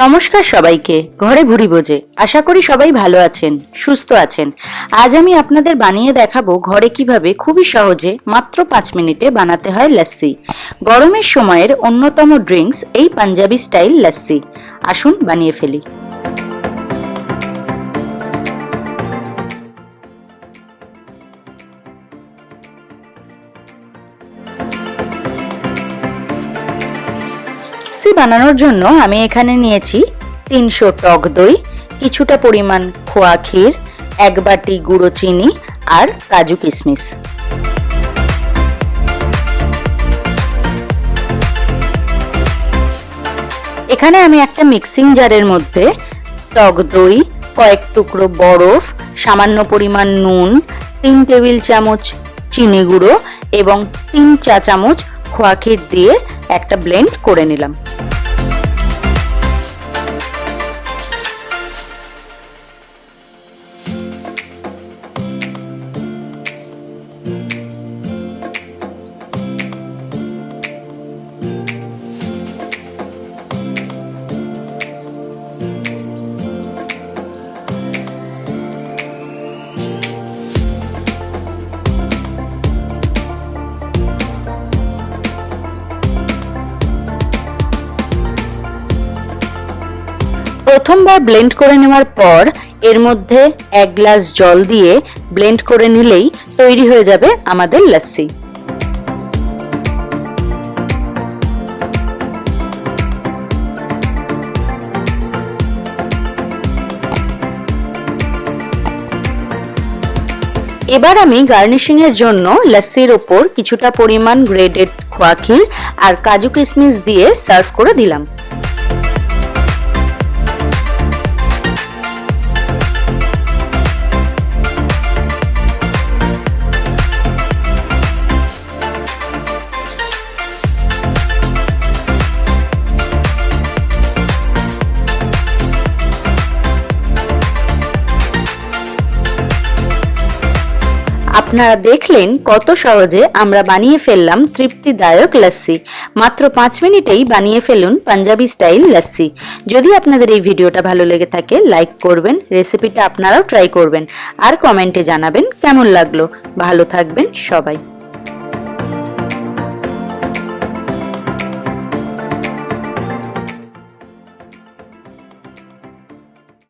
নমস্কার সবাইকে। ঘরে ভুরি ভোজে, আশা করি সবাই ভালো আছেন, সুস্থ আছেন। আজ আমি আপনাদের বানিয়ে দেখাবো ঘরে কিভাবে খুবই সহজে মাত্র 5 মিনিটে বানাতে হয় লাসি। গরমের সময়ের অন্যতম ড্রিঙ্কস এই পাঞ্জাবি স্টাইল লাসি। আসুন বানিয়ে ফেলি। লাসি বানানোর জন্য আমি এখানে নিয়েছি 300 টক দই, কিছুটা পরিমাণ খোয়া ক্ষীর, 1 বাটি গুঁড়ো চিনি আর কাজু কিশমিশ। এখানে আমি একটা মিক্সিং জারের মধ্যে টক দই, কয়েক টুকরো বরফ, সামান্য পরিমাণ নুন, 3 টেবিল চামচ চিনি গুঁড়ো এবং 3 চা চামচ খোয়া ক্ষীর দিয়ে একটা ব্লেন্ড করে নিলাম। প্রথমবার ব্লেন্ড করে নেওয়ার পর এর মধ্যে 1 গ্লাস জল দিয়ে ব্লেন্ড করে নিলেই তৈরি হয়ে যাবে আমাদের লাসি। এবার আমি গার্নিশিং এর জন্য লাসির ওপর কিছুটা পরিমাণ গ্রেটেড খোয়া ক্ষীর আর কাজু কিশমিশ দিয়ে সার্ভ করে দিলাম। আপনারা দেখলেন কত সহজে আমরা বানিয়ে ফেললাম তৃপ্তিদায়ক লাসি। মাত্র 5 মিনিটেই বানিয়ে ফেলুন পাঞ্জাবি স্টাইল লাসি। যদি আপনাদের এই ভিডিওটা ভালো লেগে থাকে লাইক করবেন, রেসিপিটা আপনারাও ট্রাই করবেন আর কমেন্টে জানাবেন কেমন লাগলো। ভালো থাকবেন সবাই।